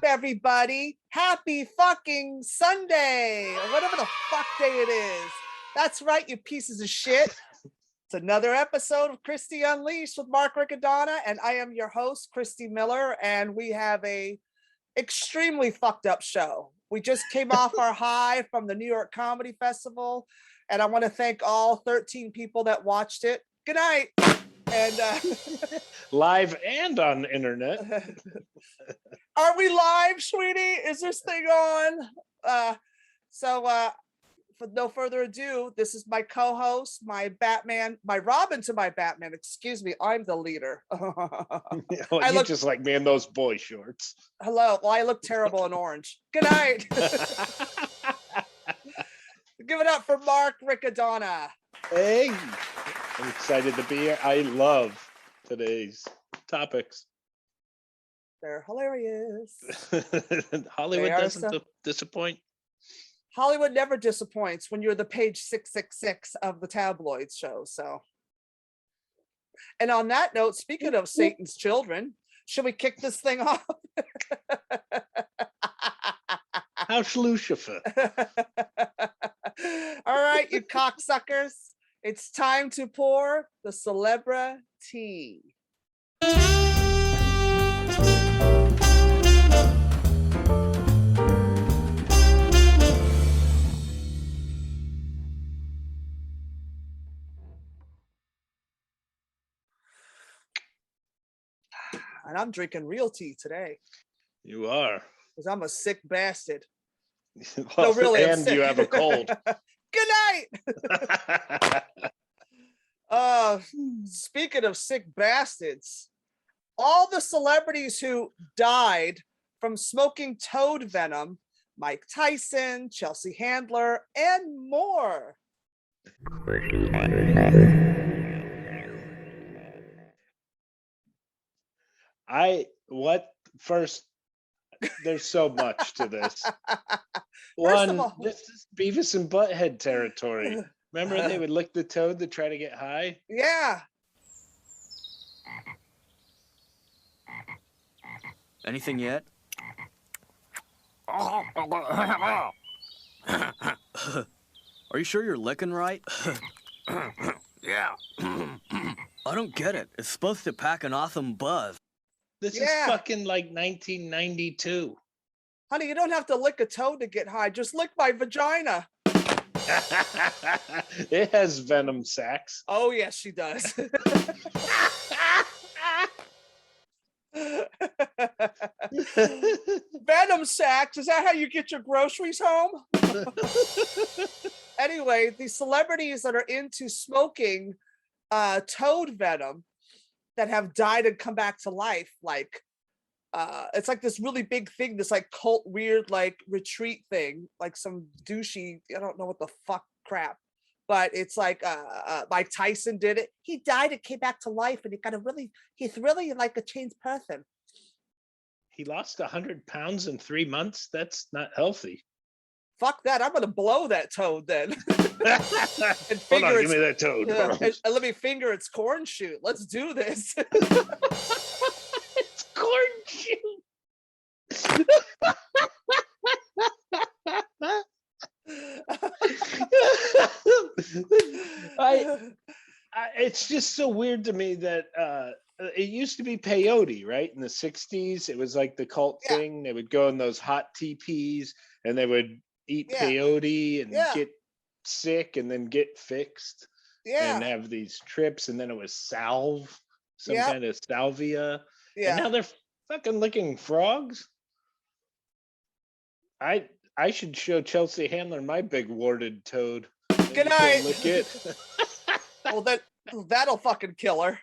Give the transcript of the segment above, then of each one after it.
everybody? Happy fucking Sunday, or whatever the fuck day it is. That's right, you pieces of shit. It's another episode of CHRISTY Unleashed with Mark Riccadonna, and I am your host, Christy Miller, and we have a extremely fucked up show. We just came off our high from the New York Comedy Festival, and I want to thank all 13 people that watched it. Good night. And live and on the internet. Are we live, sweetie? Is this thing on? For no further ado, this is my co-host, my Batman, my Robin to my Batman. Excuse me, I'm the leader. Well, you just like me in those boy shorts. Hello. Well, I look terrible in orange. Good night. Give it up for Mark Riccadonna. Hey, I'm excited to be here. I love today's topics. They're hilarious. Hollywood doesn't disappoint. Hollywood never disappoints when you're the page 666 of the tabloid show. So, and on that note, speaking of Satan's children, should we kick this thing off? How's Lucifer? All right, you cocksuckers. It's time to pour the celebrity. And I'm drinking real tea today. You are. Because I'm a sick bastard. Well, no, really, and you have a cold. Good night. Speaking of sick bastards, all the celebrities who died from smoking toad venom, Mike Tyson, Chelsea Handler, and more. There's so much to this. This is Beavis and Butthead territory. Remember they would lick the toad to try to get high? Yeah. Anything yet? Are you sure you're licking right? Yeah. I don't get it. It's supposed to pack an awesome buzz. This is fucking like 1992. Honey, you don't have to lick a toad to get high. Just lick my vagina. It has venom sacs. Oh, yes, she does. Venom sacs. Is that how you get your groceries home? Anyway, the celebrities that are into smoking toad venom that have died and come back to life, like it's like this really big thing, this like cult weird like retreat thing, like some douchey, I don't know what the fuck crap, but it's like Mike Tyson did it. He died and came back to life, and he's really like a changed person. He lost 100 pounds in 3 months. That's not healthy. Fuck that. I'm gonna blow that toad then. And hold on, give me that toad. And let me finger its corn shoot. Let's do this. It's corn shoot. It's just so weird to me that it used to be peyote, right? In the 60s, it was like the cult thing. They would go in those hot teepees and they would eat peyote and get sick and then get fixed and have these trips, and then it was salve, some kind of salvia. And now they're fucking licking frogs. I should show Chelsea Handler my big warded toad. Good night. Lick it. Well, that'll fucking kill her.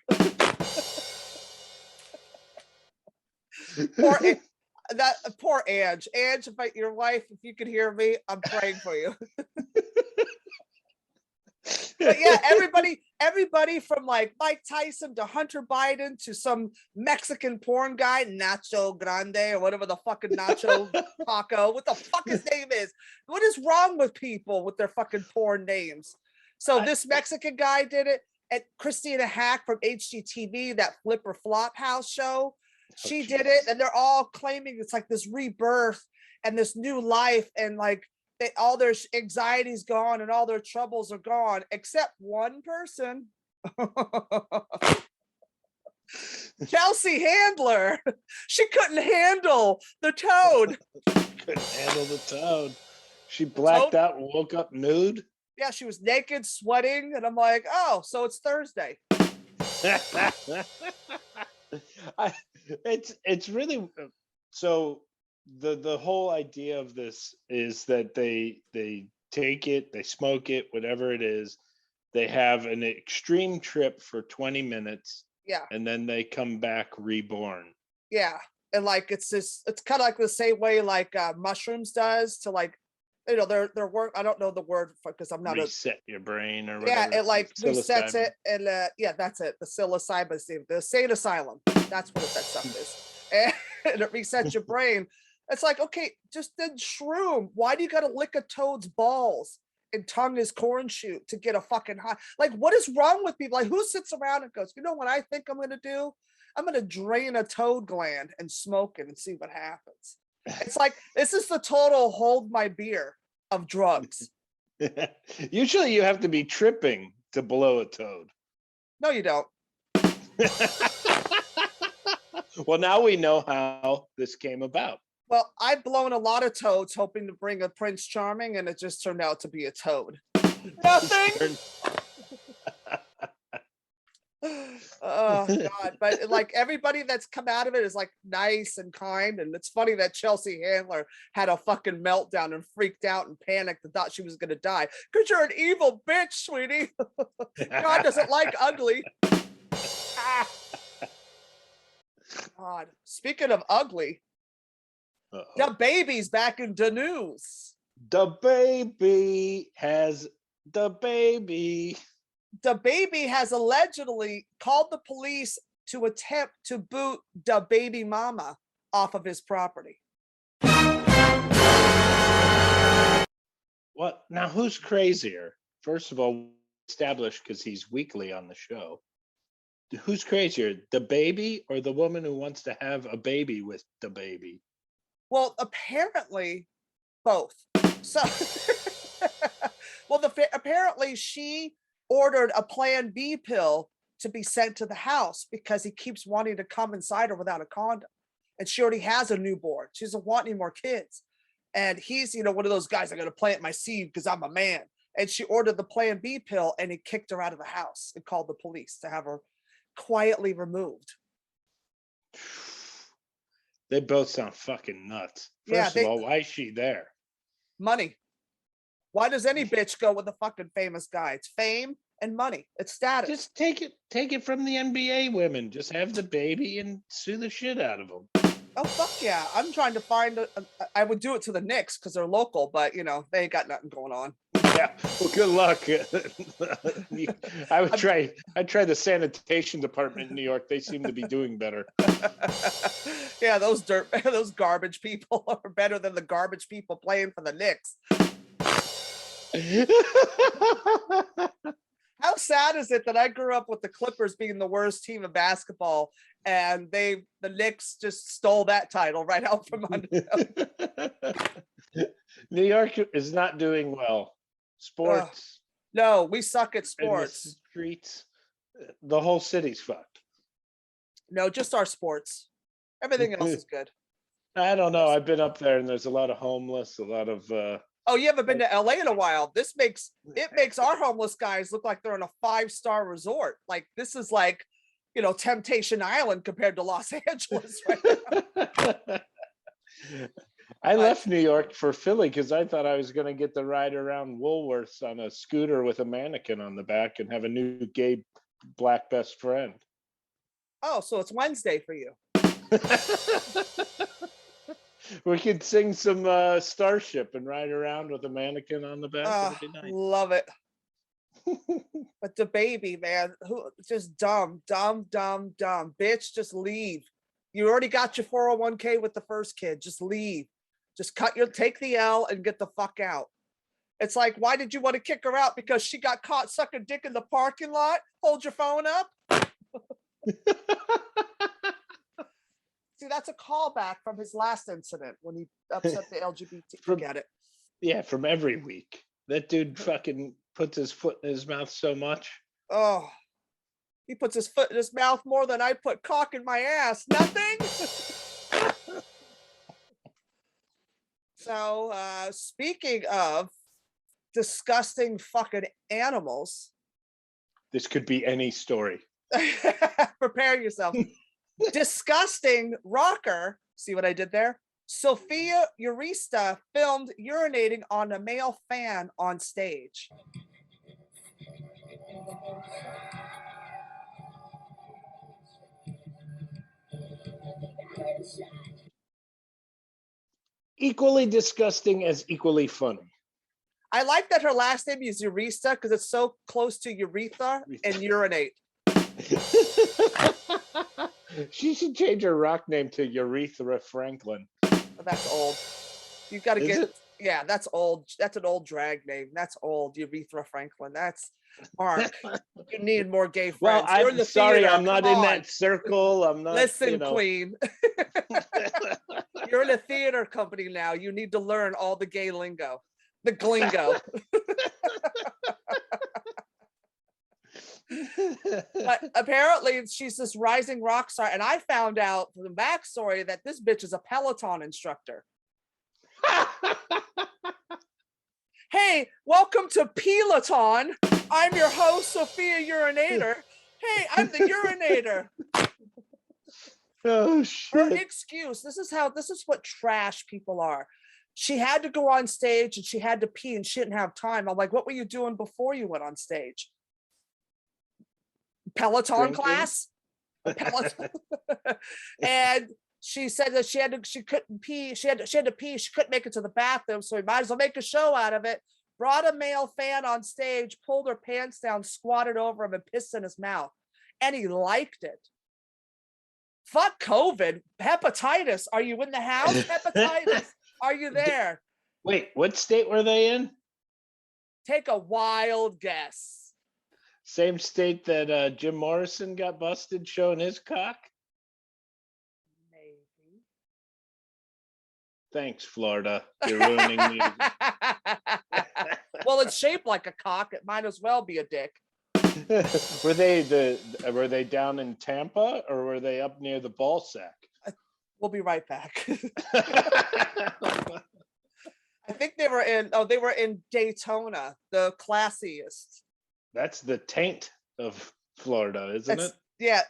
Poor Ange. Ange, if your wife, if you could hear me, I'm praying for you. But yeah, everybody from like Mike Tyson to Hunter Biden to some Mexican porn guy, Nacho Grande, or whatever the fucking Nacho Paco, what the fuck his name is. What is wrong with people with their fucking porn names? So this Mexican guy did it, and Christina Hack from HGTV, that Flip or Flop house show. She did it, and they're all claiming it's like this rebirth and this new life, and like all their anxiety's gone and all their troubles are gone, except one person. Chelsea Handler. She couldn't handle the toad. Couldn't handle the toad. She blacked out and woke up nude. Yeah, she was naked, sweating, and I'm like, oh, so it's Thursday. It's really so. The whole idea of this is that they take it, they smoke it, whatever it is. They have an extreme trip for 20 minutes. Yeah. And then they come back reborn. Yeah. And like it's kind of like the same way like mushrooms does to like, you know, their work. I don't know the word because I'm not reset your brain or whatever. Yeah, it like resets it, and yeah, that's it. The psilocybin, the sane asylum. That's what that stuff is, and it resets your brain. It's like, okay, just then shroom. Why do you got to lick a toad's balls and tongue his corn shoot to get a fucking high? Like, what is wrong with people? Like, who sits around and goes, you know what I think I'm gonna do? I'm gonna drain a toad gland and smoke it and see what happens. It's like, this is the total hold my beer of drugs. Usually you have to be tripping to blow a toad. No, you don't. Well, now we know how this came about. Well, I've blown a lot of toads hoping to bring a Prince Charming, and it just turned out to be a toad. Nothing. Oh God! But like everybody that's come out of it is like nice and kind, and it's funny that Chelsea Handler had a fucking meltdown and freaked out and panicked and thought she was gonna die because you're an evil bitch, sweetie. God doesn't like ugly. God. Speaking of ugly, the baby's back in the news. The baby has the baby. The baby has allegedly called the police to attempt to boot the baby mama off of his property. What? Now, who's crazier? First of all, established because he's weekly on the show. Who's crazier, the baby or the woman who wants to have a baby with the baby? Well, apparently both. So, well, apparently she ordered a Plan B pill to be sent to the house because he keeps wanting to come inside her without a condom. And she already has a newborn. She doesn't want any more kids. And he's, you know, one of those guys, I'm going to plant my seed because I'm a man. And she ordered the Plan B pill and he kicked her out of the house and called the police to have her quietly removed. They both sound fucking nuts. First of all, why is she there? Money. Why does any bitch go with a fucking famous guy? It's fame and money. It's status. Just take it from the NBA women. Just have the baby and sue the shit out of them. Oh, fuck yeah. I'm trying to find I would do it to the Knicks because they're local, but you know, they ain't got nothing going on. Yeah. Well, good luck. I'd try the sanitation department in New York. They seem to be doing better. Yeah, those garbage people are better than the garbage people playing for the Knicks. How sad is it that I grew up with the Clippers being the worst team of basketball, and the Knicks just stole that title right out from under them. New York is not doing well. Sports. No, we suck at sports. The streets. The whole city's fucked. No, just our sports. Everything else is good. I don't know. I've been up there, and there's a lot of homeless, a lot of. Oh, you haven't been to LA in a while. It makes our homeless guys look like they're in a 5-star resort. Like this is like, you know, Temptation Island compared to Los Angeles right now. I left New York for Philly because I thought I was going to get to ride around Woolworths on a scooter with a mannequin on the back and have a new gay black best friend. Oh, so it's Wednesday for you. We could sing some Starship and ride around with a mannequin on the back. Love it. But the baby, man, who just dumb. Bitch, just leave. You already got your 401k with the first kid. Just leave. Just take the L and get the fuck out. It's like, why did you want to kick her out? Because she got caught sucking dick in the parking lot? Hold your phone up. that's a callback from his last incident when he upset the LGBT. Forget it. Yeah, from every week. That dude fucking puts his foot in his mouth so much. Oh, he puts his foot in his mouth more than I put cock in my ass. Nothing. So, speaking of disgusting fucking animals, this could be any story. prepare yourself. Disgusting rocker. See what I did there? Sophia Urista filmed urinating on a male fan on stage. Equally disgusting as equally funny. I like that her last name is Urista because it's so close to urethra and urinate. She should change her rock name to Urethra Franklin. That's old. You got to Is get it? Yeah, that's old. That's an old drag name. That's old. Urethra Franklin. That's Mark. You need more gay friends. Well, You're in I'm the sorry, theater. I'm not Come in on. that circle. I'm not. Listen, you know. Queen. You're in a theater company now. You need to learn all the gay lingo, the glingo. But apparently she's this rising rock star, and I found out from the backstory that this bitch is a Peloton instructor. Hey, welcome to Peloton. I'm your host, Sophia Urinator. Hey, I'm the urinator. Oh Her shit. excuse, this is what trash people are. She had to go on stage and she had to pee and she didn't have time. I'm like, what were you doing before you went on stage? Peloton Drinking? class? Peloton. And she said that she couldn't pee. She had to pee. She couldn't make it to the bathroom, so we might as well make a show out of it. Brought a male fan on stage, pulled her pants down, squatted over him, and pissed in his mouth. And he liked it. Fuck COVID. Hepatitis. Are you in the house? Hepatitis. Are you there? Wait, what state were they in? Take a wild guess. Same state that Jim Morrison got busted showing his cock? Maybe. Thanks, Florida. You're ruining me. Well, it's shaped like a cock. It might as well be a dick. Were they down in Tampa or were they up near the ball sack? We'll be right back. I think they were in Daytona, the classiest. That's the taint of Florida, isn't it? Yeah,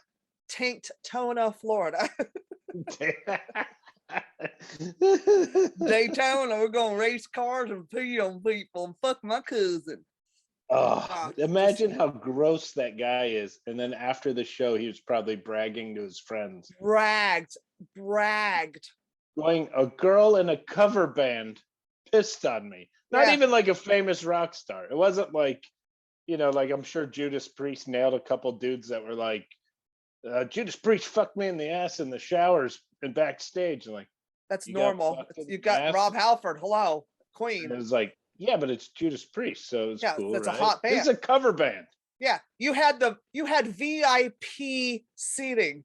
Taint-tona, Florida. Daytona, we're gonna race cars and pee on people and fuck my cousin. Oh, imagine how gross that guy is. And then after the show, he was probably bragging to his friends. Bragged. Going, a girl in a cover band pissed on me. Not Yeah. even like a famous rock star. It wasn't like, like I'm sure Judas Priest nailed a couple dudes that were like, Judas Priest fucked me in the ass in the showers and backstage. And like, That's you got normal. fucked in You the got ass? Rob Halford. Hello, and Queen. it was like, yeah, but it's Judas Priest, so it's cool, that's a right? hot This is band. a cover band. Yeah, you had V.I.Pee seating.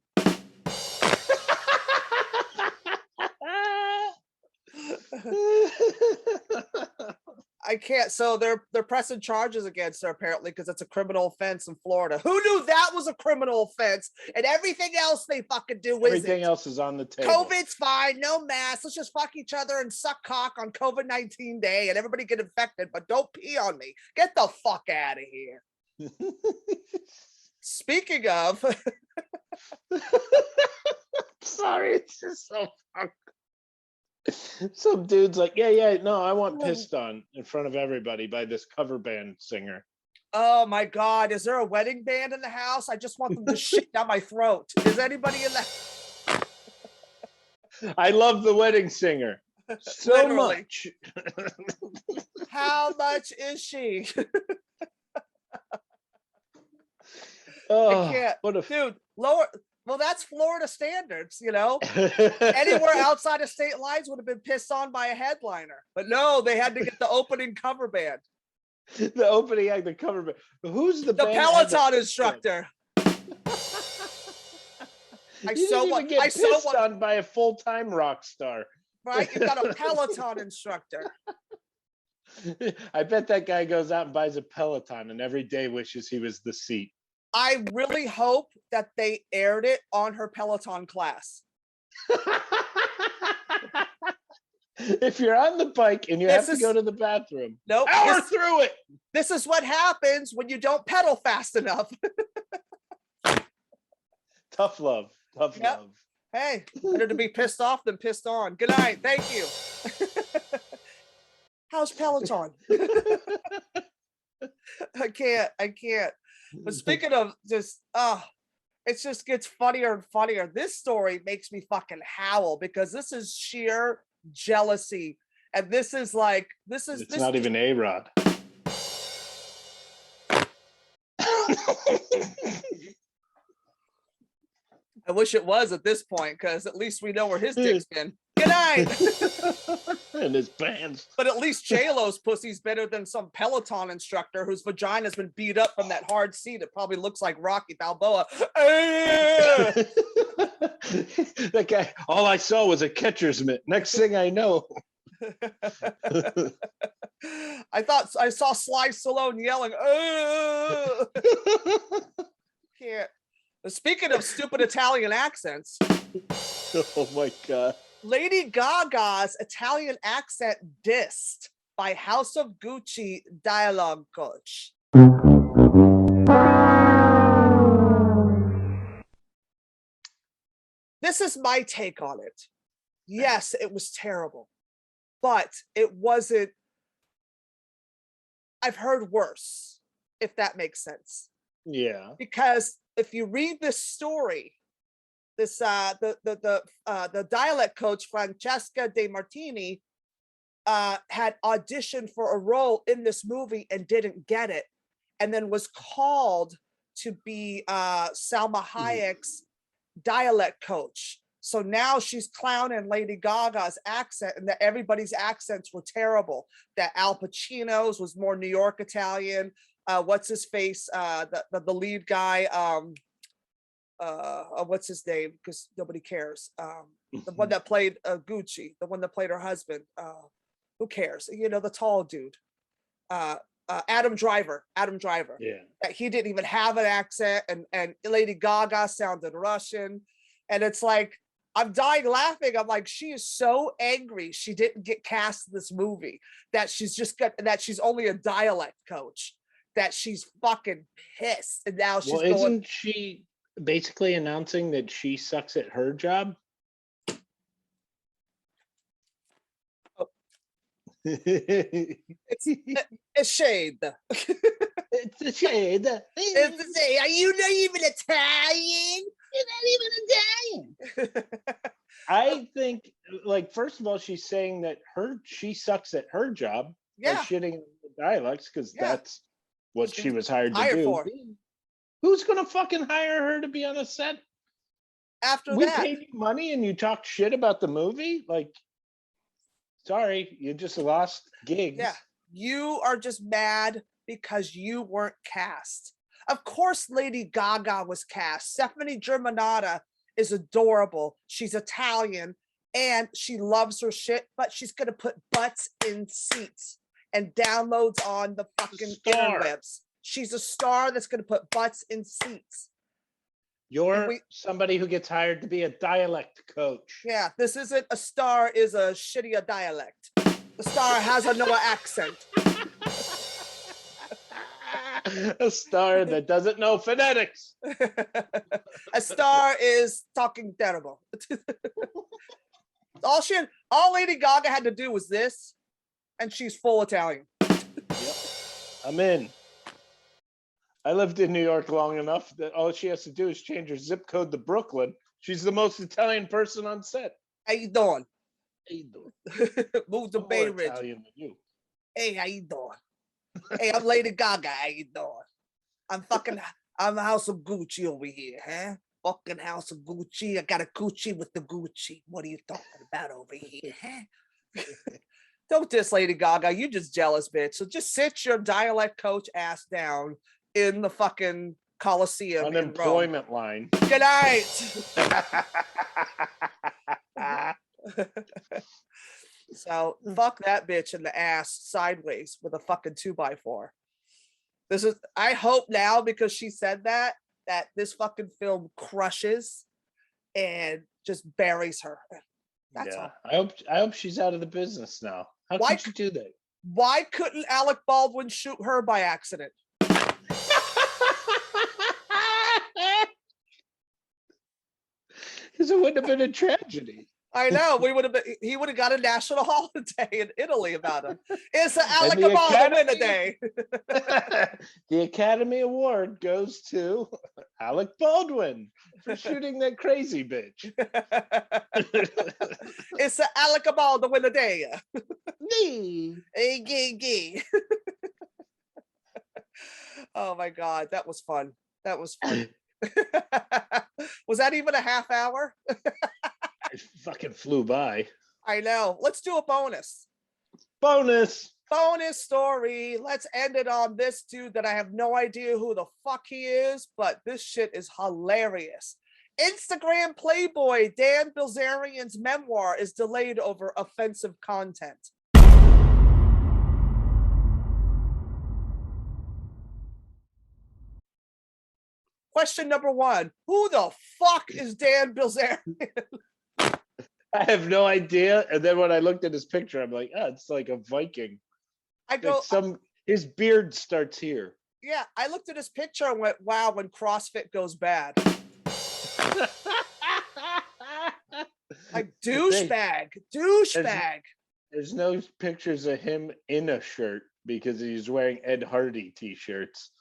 I can't. So they're pressing charges against her apparently because it's a criminal offense in Florida. Who knew that was a criminal offense? And everything else they fucking do isn't. Everything else is on the table. COVID's fine, no mask. Let's just fuck each other and suck cock on COVID-19 day, and everybody get infected. But don't pee on me. Get the fuck out of here. Speaking of, sorry, it's just so fucked. Some dude's like, yeah, no, I want pissed on in front of everybody by this cover band singer. oh my God, is there a wedding band in the house? I just want them to shit down my throat. Is anybody in the? I love the wedding singer so Literally. much. How much is she? Oh, I can't, what a dude. Lower. Well, that's Florida standards, Anywhere outside of state lines would have been pissed on by a headliner, but no, they had to get the opening cover band. The opening act, the cover band. Who's the The band that had Peloton instructor. I You so didn't want. even get I so pissed want. on by a full-time rock star. Right? You got a Peloton instructor. I bet that guy goes out and buys a Peloton and every day wishes he was the seat. I really hope that they aired it on her Peloton class. If you're on the bike and you This have to go to the bathroom, Nope. power through it. This is what happens when you don't pedal fast enough. Tough love. Tough Yep. love. Hey, better to be pissed off than pissed on. Good night. Thank you. How's Peloton? I can't. But speaking of just, it just gets funnier and funnier. This story makes me fucking howl because this is sheer jealousy. And this is like, It's not even A-Rod. I wish it was at this point, because at least we know where his dick's been. Good night. And his pants. But at least J-Lo's pussy's better than some Peloton instructor whose vagina's been beat up from that hard seat. It probably looks like Rocky Balboa. That guy, all I saw was a catcher's mitt. Next thing I know. I thought I saw Sly Stallone yelling. Can't. Speaking of stupid Italian accents. Oh my God. Lady Gaga's Italian accent dissed by House of Gucci dialogue coach. This is my take on it. Yes, it was terrible, but it wasn't. I've heard worse, if that makes sense. Yeah. Because if you read this story, this the dialect coach Francesca De Martini had auditioned for a role in this movie and didn't get it, and then was called to be Salma Hayek's dialect coach. So now she's clowning Lady Gaga's accent, and that everybody's accents were terrible. That Al Pacino's was more New York Italian. What's his face? The lead guy. What's his name? Because nobody cares. The one that played Gucci, the one that played her husband. Who cares? You know, the tall dude. Adam Driver. Yeah. That he didn't even have an accent, and Lady Gaga sounded Russian, and it's like I'm dying laughing. I'm like, she is so angry she didn't get cast in this movie. That she's only a dialect coach. That she's fucking pissed, and now she's going. Isn't she basically announcing that she sucks at her job? It's a shade. It's a shade. It's a shade. Are you not even Italian? You're not even Italian. I think, like, first of all, she's saying that she sucks at her job by shitting on the dialects, because that's what she was hired to do. For. Who's gonna fucking hire her to be on a set? After we that, paid you money and you talk shit about the movie? Like, sorry, you just lost gigs. Yeah, you are just mad because you weren't cast. Of course, Lady Gaga was cast. Stephanie Germanotta is adorable. She's Italian and she loves her shit, but she's gonna put butts in seats and downloads on the fucking interwebs. She's a star that's gonna put butts in seats. You're somebody who gets hired to be a dialect coach. Yeah, this isn't a star, is a shitty dialect. The star has a no accent. A star that doesn't know phonetics. A star is talking terrible. All Lady Gaga had to do was this, and she's full Italian. Yep. I'm in. I lived in New York long enough that all she has to do is change her zip code to Brooklyn. She's the most Italian person on set. How you doing? How you doing? Move to Bay Ridge. Italian than you. Hey, how you doing? Hey, I'm Lady Gaga. How you doing? I'm the House of Gucci over here, huh? Fucking House of Gucci. I got a Gucci with the Gucci. What are you talking about over here, huh? Don't diss Lady Gaga. You just jealous, bitch. So just sit your dialect coach ass down in the fucking Coliseum in Rome. Unemployment line. Good night. So fuck that bitch in the ass sideways with a fucking 2x4. I hope now, because she said that this fucking film crushes and just buries her. That's all. I hope she's out of the business now. How could you do that? Why couldn't Alec Baldwin shoot her by accident? Because it wouldn't have been a tragedy. I know. He would have got a national holiday in Italy about him. It's an Alec Baldwin win a day. The Academy Award goes to Alec Baldwin for shooting that crazy bitch. It's an Alec Baldwin win a day. Oh my God, that was fun. That was fun. Was that even a half hour? It fucking flew by. I know. Let's do a bonus. Bonus Story. Let's end it on this dude that I have no idea who the fuck he is, but this shit is hilarious. Instagram Playboy Dan Bilzerian's memoir is delayed over offensive content. Question number 1. Who the fuck is Dan Bilzerian? I have no idea. And then when I looked at his picture, I'm like, oh, it's like a Viking. His beard starts here. Yeah, I looked at his picture and went, wow, when CrossFit goes bad. Like douchebag. There's no pictures of him in a shirt because he's wearing Ed Hardy t-shirts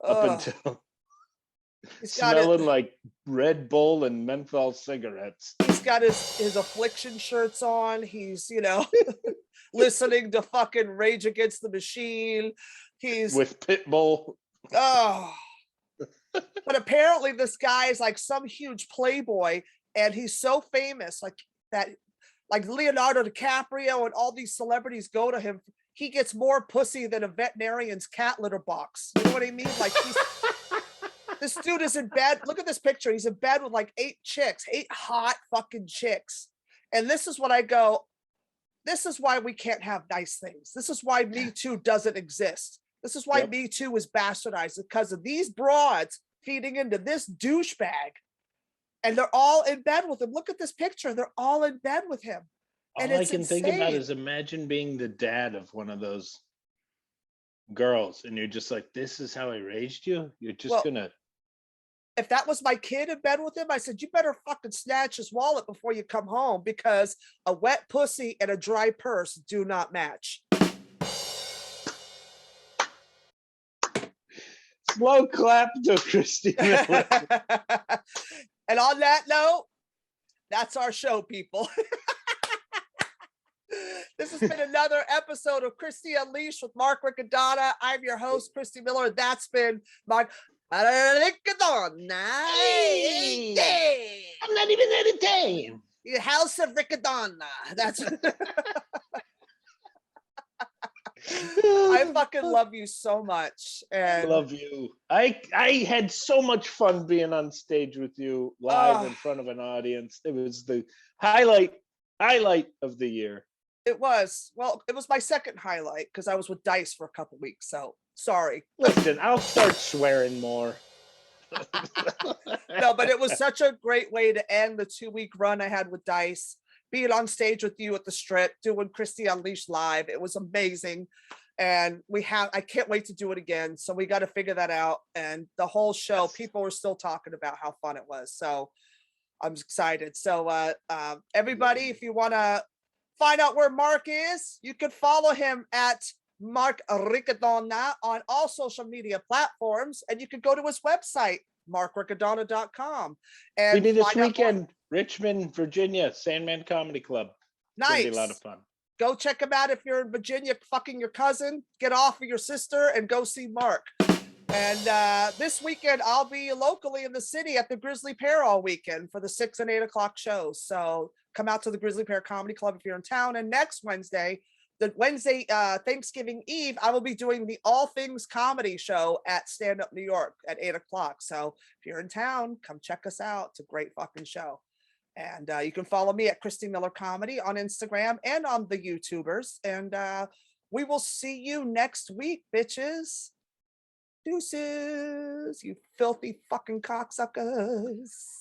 up until smelling like Red Bull and menthol cigarettes. He's got his affliction shirts on. He's, listening to fucking Rage Against the Machine. He's with Pitbull. Oh. But apparently this guy is like some huge playboy, and he's so famous, like Leonardo DiCaprio and all these celebrities go to him. He gets more pussy than a veterinarian's cat litter box. You know what I mean? Like this dude is in bed. Look at this picture. He's in bed with like 8 hot fucking chicks. And this is what I go, this is why we can't have nice things. This is why Me Too doesn't exist. This is why Me Too is bastardized, because of these broads feeding into this douchebag. And they're all in bed with him. Look at this picture. They're all in bed with him. All I can think about is imagine being the dad of one of those girls. And you're just like, this is how I raised you? You're just gonna... If that was my kid in bed with him, I said, you better fucking snatch his wallet before you come home, because a wet pussy and a dry purse do not match. Slow clap to Christy Miller. And on that note, that's our show, people. This has been another episode of Christy Unleashed with Mark Riccadonna. I'm your host, Christy Miller. That's been Mark Riccadonna. Hey. I'm not even entertained. The House of Riccadonna. That's... I fucking love you so much. And love you. I had so much fun being on stage with you live in front of an audience. It was the highlight of the year. It was. Well, it was my second highlight because I was with Dice for a couple weeks. So sorry. Listen, I'll start swearing more. No, but it was such a great way to end the 2-week run I had with Dice. Being on stage with you at the Strip, doing Christy Unleashed live. It was amazing. And I can't wait to do it again. So we got to figure that out. And the whole show, people were still talking about how fun it was. So I'm excited. So everybody, if you want to find out where Mark is, you can follow him at Mark Riccadonna on all social media platforms. And you can go to his website, markriccadonna.com. And maybe this weekend, Richmond, Virginia, Sandman Comedy Club. Nice. It's gonna be a lot of fun. Go check him out if you're in Virginia fucking your cousin. Get off of your sister and go see Mark. And this weekend, I'll be locally in the city at the Grizzly Pear all weekend for the 6 and 8 o'clock shows. So come out to the Grizzly Pear Comedy Club if you're in town. And next Wednesday, the Wednesday, Thanksgiving Eve, I will be doing the All Things Comedy Show at Stand Up New York at 8 o'clock. So if you're in town, come check us out. It's a great fucking show. And you can follow me at Christy Miller Comedy on Instagram and on the YouTubers. And we will see you next week, bitches. Deuces, you filthy fucking cocksuckers.